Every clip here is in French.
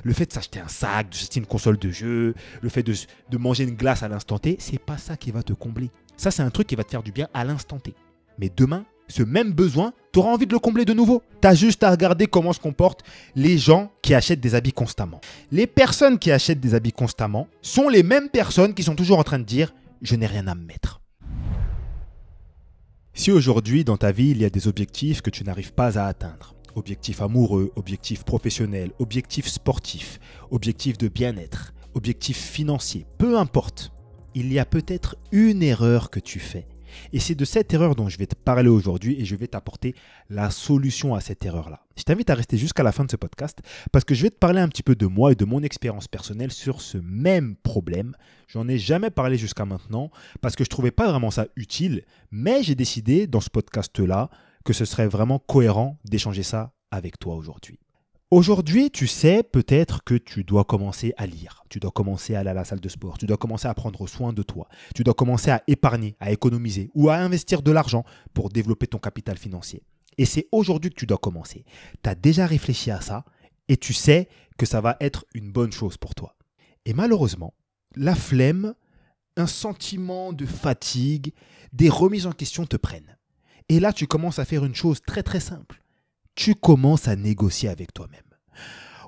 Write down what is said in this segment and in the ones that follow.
le fait de s'acheter un sac, de s'acheter une console de jeu, le fait de manger une glace à l'instant T, c'est pas ça qui va te combler. Ça, c'est un truc qui va te faire du bien à l'instant T. Mais demain, ce même besoin, tu auras envie de le combler de nouveau. Tu as juste à regarder comment se comportent les gens qui achètent des habits constamment. Les personnes qui achètent des habits constamment sont les mêmes personnes qui sont toujours en train de dire « je n'ai rien à me mettre ». Si aujourd'hui, dans ta vie, il y a des objectifs que tu n'arrives pas à atteindre, objectifs amoureux, objectifs professionnels, objectifs sportifs, objectifs de bien-être, objectifs financiers, peu importe, il y a peut-être une erreur que tu fais. Et c'est de cette erreur dont je vais te parler aujourd'hui et je vais t'apporter la solution à cette erreur-là. Je t'invite à rester jusqu'à la fin de ce podcast parce que je vais te parler un petit peu de moi et de mon expérience personnelle sur ce même problème. J'en ai jamais parlé jusqu'à maintenant parce que je ne trouvais pas vraiment ça utile, mais j'ai décidé dans ce podcast-là que ce serait vraiment cohérent d'échanger ça avec toi aujourd'hui. Aujourd'hui, tu sais peut-être que tu dois commencer à lire, tu dois commencer à aller à la salle de sport, tu dois commencer à prendre soin de toi, tu dois commencer à épargner, à économiser ou à investir de l'argent pour développer ton capital financier. Et c'est aujourd'hui que tu dois commencer. Tu as déjà réfléchi à ça et tu sais que ça va être une bonne chose pour toi. Et malheureusement, la flemme, un sentiment de fatigue, des remises en question te prennent. Et là, tu commences à faire une chose très très simple. Tu commences à négocier avec toi-même.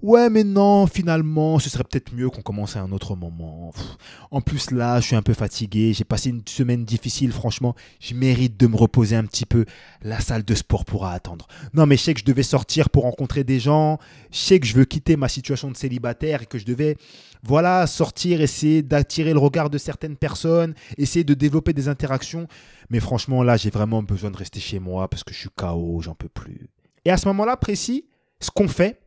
Ouais, mais non, finalement, ce serait peut-être mieux qu'on commence à un autre moment. En plus, là, je suis un peu fatigué. J'ai passé une semaine difficile, franchement. Je mérite de me reposer un petit peu. La salle de sport pourra attendre. Non, mais je sais que je devais sortir pour rencontrer des gens. Je sais que je veux quitter ma situation de célibataire et que je devais, sortir, essayer d'attirer le regard de certaines personnes, essayer de développer des interactions. Mais franchement, là, j'ai vraiment besoin de rester chez moi parce que je suis KO, j'en peux plus. Et à ce moment-là précis, ce qu'on fait,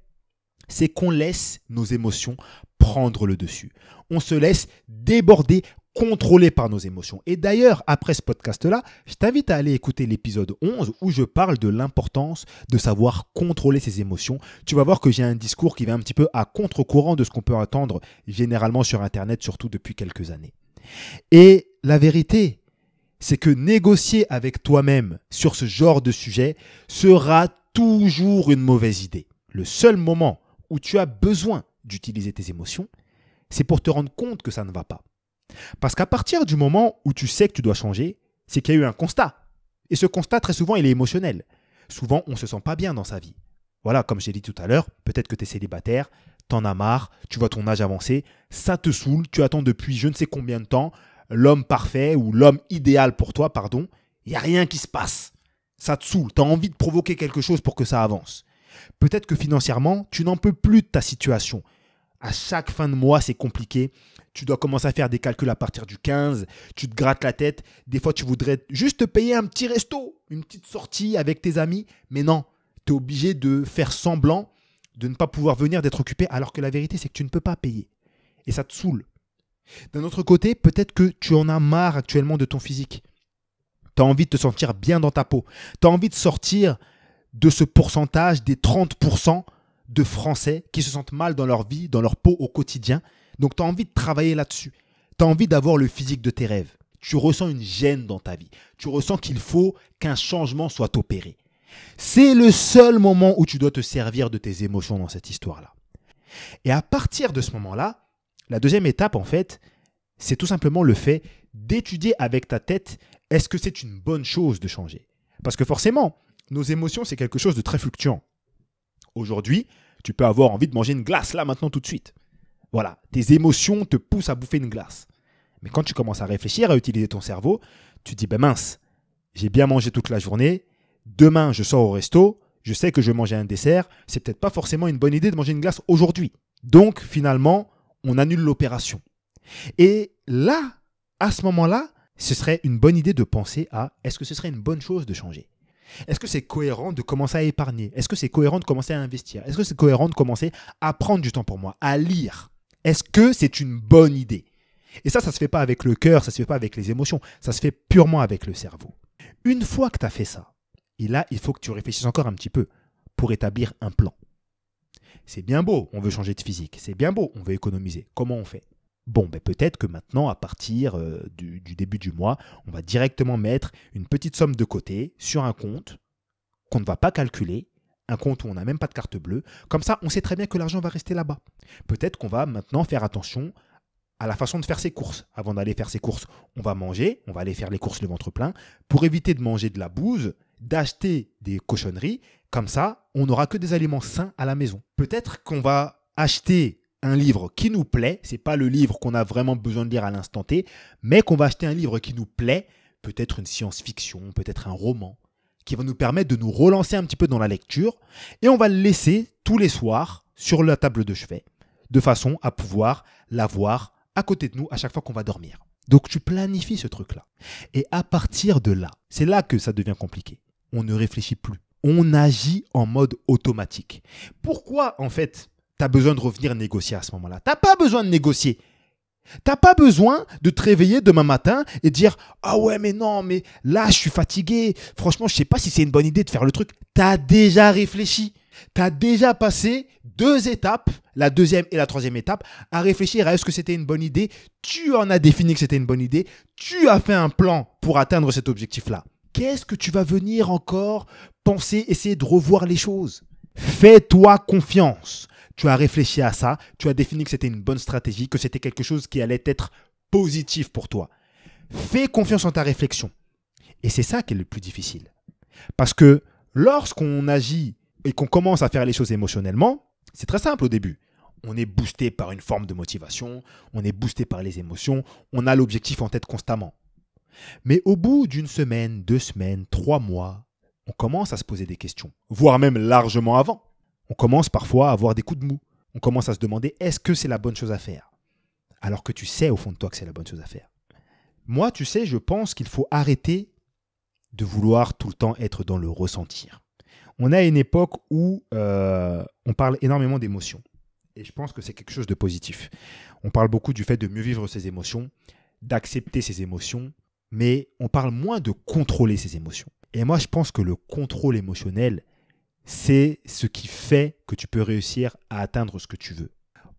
c'est qu'on laisse nos émotions prendre le dessus. On se laisse déborder, contrôler par nos émotions. Et d'ailleurs, après ce podcast-là, je t'invite à aller écouter l'épisode 11 où je parle de l'importance de savoir contrôler ses émotions. Tu vas voir que j'ai un discours qui va un petit peu à contre-courant de ce qu'on peut attendre généralement sur Internet, surtout depuis quelques années. Et la vérité, c'est que négocier avec toi-même sur ce genre de sujet sera toujours une mauvaise idée. Le seul moment où tu as besoin d'utiliser tes émotions, c'est pour te rendre compte que ça ne va pas. Parce qu'à partir du moment où tu sais que tu dois changer, c'est qu'il y a eu un constat. Et ce constat, très souvent, il est émotionnel. Souvent, on ne se sent pas bien dans sa vie. Voilà, comme j'ai dit tout à l'heure, peut-être que tu es célibataire, t'en as marre, tu vois ton âge avancer, ça te saoule, tu attends depuis je ne sais combien de temps, l'homme parfait ou l'homme idéal pour toi, il n'y a rien qui se passe. Ça te saoule, tu as envie de provoquer quelque chose pour que ça avance. Peut-être que financièrement, tu n'en peux plus de ta situation. À chaque fin de mois, c'est compliqué. Tu dois commencer à faire des calculs à partir du 15. Tu te grattes la tête. Des fois, tu voudrais juste te payer un petit resto, une petite sortie avec tes amis. Mais non, tu es obligé de faire semblant de ne pas pouvoir venir, d'être occupé, alors que la vérité, c'est que tu ne peux pas payer. Et ça te saoule. D'un autre côté, peut-être que tu en as marre actuellement de ton physique. Tu as envie de te sentir bien dans ta peau. Tu as envie de sortir de ce pourcentage des 30% de Français qui se sentent mal dans leur vie, dans leur peau au quotidien. Donc, tu as envie de travailler là-dessus. Tu as envie d'avoir le physique de tes rêves. Tu ressens une gêne dans ta vie. Tu ressens qu'il faut qu'un changement soit opéré. C'est le seul moment où tu dois te servir de tes émotions dans cette histoire-là. Et à partir de ce moment-là, la deuxième étape, en fait, c'est tout simplement le fait d'étudier avec ta tête, est-ce que c'est une bonne chose de changer? Parce que forcément, nos émotions, c'est quelque chose de très fluctuant. Aujourd'hui, tu peux avoir envie de manger une glace, là, maintenant, tout de suite. Voilà, tes émotions te poussent à bouffer une glace. Mais quand tu commences à réfléchir, à utiliser ton cerveau, tu te dis, mince, j'ai bien mangé toute la journée, demain, je sors au resto, je sais que je vais manger un dessert, c'est peut-être pas forcément une bonne idée de manger une glace aujourd'hui. Donc, finalement, on annule l'opération. Et là, à ce moment-là, ce serait une bonne idée de penser à, est-ce que ce serait une bonne chose de changer? Est-ce que c'est cohérent de commencer à épargner? Est-ce que c'est cohérent de commencer à investir? Est-ce que c'est cohérent de commencer à prendre du temps pour moi, à lire? Est-ce que c'est une bonne idée? Et ça ne se fait pas avec le cœur, ça ne se fait pas avec les émotions, ça se fait purement avec le cerveau. Une fois que tu as fait ça, et là, il faut que tu réfléchisses encore un petit peu pour établir un plan. C'est bien beau, on veut changer de physique, c'est bien beau, on veut économiser. Comment on fait? Bon, peut-être que maintenant, à partir du début du mois, on va directement mettre une petite somme de côté sur un compte qu'on ne va pas calculer, un compte où on n'a même pas de carte bleue. Comme ça, on sait très bien que l'argent va rester là-bas. Peut-être qu'on va maintenant faire attention à la façon de faire ses courses. Avant d'aller faire ses courses, on va manger, on va aller faire les courses le ventre plein, pour éviter de manger de la bouse, d'acheter des cochonneries. Comme ça, on n'aura que des aliments sains à la maison. Peut-être qu'on va acheter un livre qui nous plaît, c'est pas le livre qu'on a vraiment besoin de lire à l'instant T, mais qu'on va acheter un livre qui nous plaît, peut-être une science-fiction, peut-être un roman, qui va nous permettre de nous relancer un petit peu dans la lecture, et on va le laisser tous les soirs sur la table de chevet, de façon à pouvoir l'avoir à côté de nous à chaque fois qu'on va dormir. Donc tu planifies ce truc-là. Et à partir de là, c'est là que ça devient compliqué. On ne réfléchit plus. On agit en mode automatique. Pourquoi, en fait, tu as besoin de revenir négocier à ce moment-là? Tu n'as pas besoin de négocier. T'as pas besoin de te réveiller demain matin et dire « Ah ouais, mais non, mais là, je suis fatigué. Franchement, je sais pas si c'est une bonne idée de faire le truc. » T'as déjà réfléchi. T'as déjà passé 2 étapes, la deuxième et la troisième étape, à réfléchir à est-ce que c'était une bonne idée. Tu en as défini que c'était une bonne idée. Tu as fait un plan pour atteindre cet objectif-là. Qu'est-ce que tu vas venir encore penser, essayer de revoir les choses? Fais-toi confiance. Tu as réfléchi à ça, tu as défini que c'était une bonne stratégie, que c'était quelque chose qui allait être positif pour toi. Fais confiance en ta réflexion. Et c'est ça qui est le plus difficile. Parce que lorsqu'on agit et qu'on commence à faire les choses émotionnellement, c'est très simple au début. On est boosté par une forme de motivation, on est boosté par les émotions, on a l'objectif en tête constamment. Mais au bout d'une semaine, 2 semaines, 3 mois, on commence à se poser des questions, voire même largement avant. On commence parfois à avoir des coups de mou. On commence à se demander est-ce que c'est la bonne chose à faire? Alors que tu sais au fond de toi que c'est la bonne chose à faire. Moi, tu sais, je pense qu'il faut arrêter de vouloir tout le temps être dans le ressentir. On a une époque où on parle énormément d'émotions. Et je pense que c'est quelque chose de positif. On parle beaucoup du fait de mieux vivre ses émotions, d'accepter ses émotions, mais on parle moins de contrôler ses émotions. Et moi, je pense que le contrôle émotionnel, c'est ce qui fait que tu peux réussir à atteindre ce que tu veux.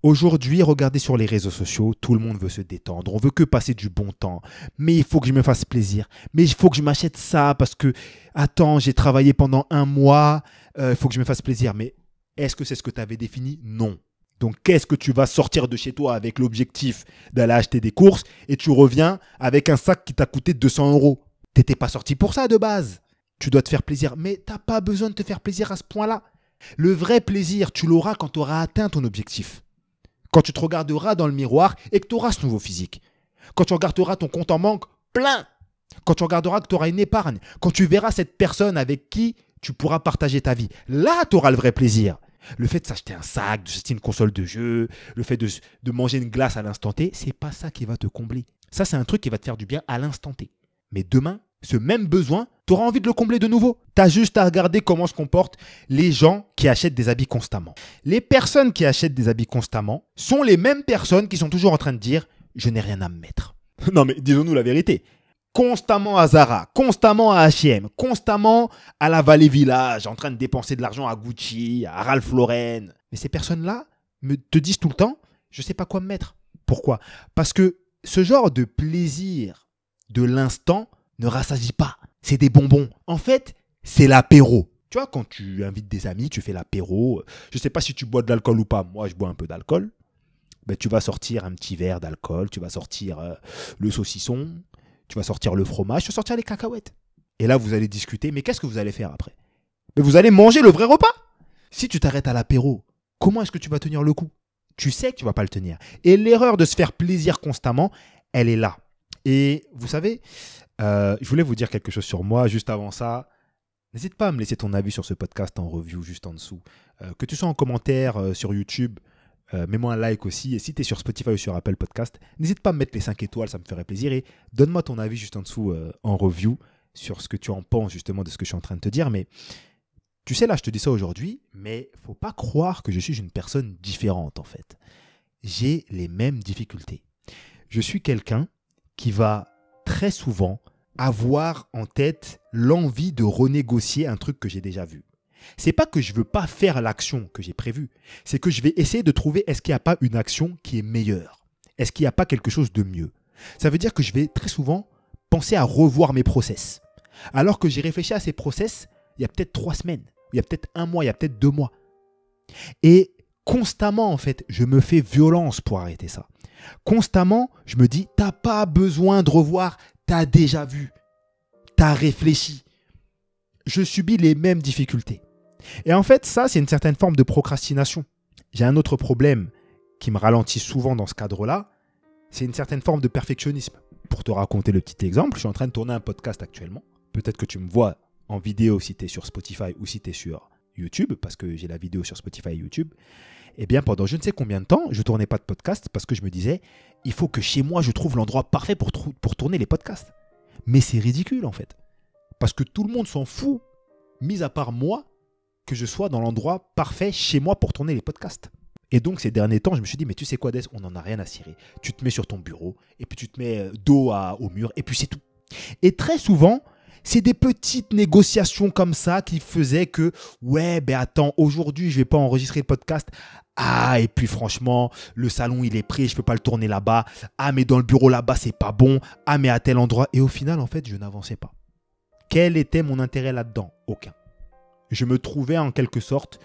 Aujourd'hui, regardez sur les réseaux sociaux, tout le monde veut se détendre, on veut que passer du bon temps. Mais il faut que je me fasse plaisir. Mais il faut que je m'achète ça parce que, attends, j'ai travaillé pendant 1 mois, il faut que je me fasse plaisir. Mais est-ce que c'est ce que tu avais défini? Non. Donc, qu'est-ce que tu vas sortir de chez toi avec l'objectif d'aller acheter des courses et tu reviens avec un sac qui t'a coûté 200 €? T'étais pas sorti pour ça de base. Tu dois te faire plaisir, mais tu n'as pas besoin de te faire plaisir à ce point-là. Le vrai plaisir, tu l'auras quand tu auras atteint ton objectif. Quand tu te regarderas dans le miroir et que tu auras ce nouveau physique. Quand tu regarderas ton compte en banque plein. Quand tu regarderas que tu auras une épargne. Quand tu verras cette personne avec qui tu pourras partager ta vie. Là, tu auras le vrai plaisir. Le fait de s'acheter un sac, de s'acheter une console de jeu, le fait de manger une glace à l'instant T, c'est pas ça qui va te combler. Ça, c'est un truc qui va te faire du bien à l'instant T. Mais demain, ce même besoin, tu auras envie de le combler de nouveau. Tu as juste à regarder comment se comportent les gens qui achètent des habits constamment. Les personnes qui achètent des habits constamment sont les mêmes personnes qui sont toujours en train de dire « je n'ai rien à me mettre ». Non mais disons-nous la vérité. Constamment à Zara, constamment à H&M, constamment à la Vallée Village, en train de dépenser de l'argent à Gucci, à Ralph Lauren. Mais ces personnes-là te disent tout le temps « je ne sais pas quoi me mettre ». Pourquoi? Parce que ce genre de plaisir de l'instant ne rassasie pas. C'est des bonbons. En fait, c'est l'apéro. Tu vois, quand tu invites des amis, tu fais l'apéro. Je ne sais pas si tu bois de l'alcool ou pas. Moi, je bois un peu d'alcool. Ben, tu vas sortir un petit verre d'alcool. Tu vas sortir le saucisson. Tu vas sortir le fromage. Tu vas sortir les cacahuètes. Et là, vous allez discuter. Mais qu'est-ce que vous allez faire après? Ben, vous allez manger le vrai repas. Si tu t'arrêtes à l'apéro, comment est-ce que tu vas tenir le coup? Tu sais que tu ne vas pas le tenir. Et l'erreur de se faire plaisir constamment, elle est là. Et vous savez, je voulais vous dire quelque chose sur moi. Juste avant ça, n'hésite pas à me laisser ton avis sur ce podcast en review juste en dessous. Que tu sois en commentaire sur YouTube, mets-moi un like aussi. Et si tu es sur Spotify ou sur Apple Podcast, n'hésite pas à me mettre les 5 étoiles, ça me ferait plaisir. Et donne-moi ton avis juste en dessous en review sur ce que tu en penses justement de ce que je suis en train de te dire. Mais tu sais, là, je te dis ça aujourd'hui, mais il ne faut pas croire que je suis une personne différente en fait. J'ai les mêmes difficultés. Je suis quelqu'un qui va très souvent avoir en tête l'envie de renégocier un truc que j'ai déjà vu. C'est pas que je veux pas faire l'action que j'ai prévue, c'est que je vais essayer de trouver est-ce qu'il n'y a pas une action qui est meilleure? Est-ce qu'il n'y a pas quelque chose de mieux? Ça veut dire que je vais très souvent penser à revoir mes process. Alors que j'ai réfléchi à ces process il y a peut-être 3 semaines, il y a peut-être 1 mois, il y a peut-être 2 mois. Et constamment, en fait, je me fais violence pour arrêter ça. Constamment, je me dis, t'as pas besoin de revoir, t'as déjà vu, t'as réfléchi. Je subis les mêmes difficultés. Et en fait, ça, c'est une certaine forme de procrastination. J'ai un autre problème qui me ralentit souvent dans ce cadre-là, c'est une certaine forme de perfectionnisme. Pour te raconter le petit exemple, je suis en train de tourner un podcast actuellement. Peut-être que tu me vois en vidéo si tu es sur Spotify ou si tu es sur YouTube, parce que j'ai la vidéo sur Spotify et YouTube. Eh bien, pendant je ne sais combien de temps, je ne tournais pas de podcast parce que je me disais, il faut que chez moi, je trouve l'endroit parfait pour tourner les podcasts. Mais c'est ridicule, en fait. Parce que tout le monde s'en fout, mis à part moi, que je sois dans l'endroit parfait chez moi pour tourner les podcasts. Et donc, ces derniers temps, je me suis dit, mais tu sais quoi, Des, on n'en a rien à cirer. Tu te mets sur ton bureau, et puis tu te mets dos au mur, et puis c'est tout. Et très souvent, c'est des petites négociations comme ça qui faisaient que, ouais, ben attends, aujourd'hui, je ne vais pas enregistrer le podcast. Ah, et puis franchement, le salon, il est pris, je ne peux pas le tourner là-bas. Ah, mais dans le bureau là-bas, c'est pas bon. Ah, mais à tel endroit. Et au final, en fait, je n'avançais pas. Quel était mon intérêt là-dedans? Aucun. Je me trouvais en quelque sorte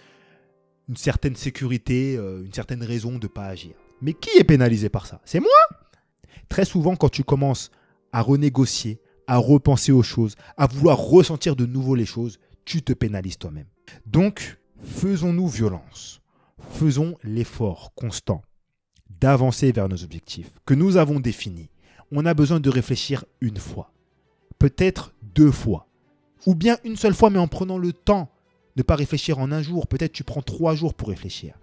une certaine sécurité, une certaine raison de ne pas agir. Mais qui est pénalisé par ça? C'est moi! Très souvent, quand tu commences à renégocier, à repenser aux choses, à vouloir ressentir de nouveau les choses, tu te pénalises toi-même. Donc, faisons-nous violence. Faisons l'effort constant d'avancer vers nos objectifs que nous avons définis. On a besoin de réfléchir une fois, peut-être 2 fois, ou bien une seule fois, mais en prenant le temps. Ne pas réfléchir en 1 jour, peut-être tu prends 3 jours pour réfléchir.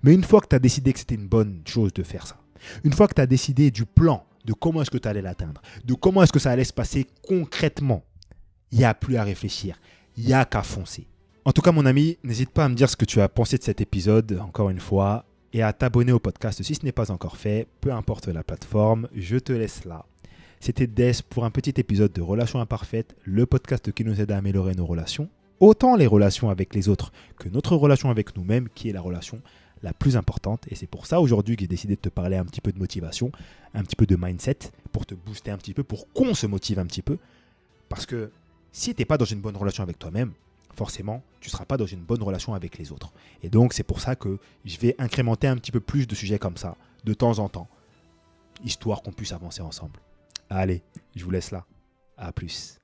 Mais une fois que tu as décidé que c'était une bonne chose de faire ça, une fois que tu as décidé du plan, de comment est-ce que tu allais l'atteindre, de comment est-ce que ça allait se passer concrètement, il n'y a plus à réfléchir, il n'y a qu'à foncer. En tout cas, mon ami, n'hésite pas à me dire ce que tu as pensé de cet épisode, encore une fois, et à t'abonner au podcast si ce n'est pas encore fait, peu importe la plateforme, je te laisse là. C'était Des pour un petit épisode de Relations Imparfaites, le podcast qui nous aide à améliorer nos relations. Autant les relations avec les autres que notre relation avec nous-mêmes, qui est la relation la plus importante. Et c'est pour ça aujourd'hui que j'ai décidé de te parler un petit peu de motivation, un petit peu de mindset, pour te booster un petit peu, pour qu'on se motive un petit peu. Parce que si tu n'es pas dans une bonne relation avec toi-même, forcément, tu ne seras pas dans une bonne relation avec les autres. Et donc, c'est pour ça que je vais incrémenter un petit peu plus de sujets comme ça, de temps en temps, histoire qu'on puisse avancer ensemble. Allez, je vous laisse là. À plus.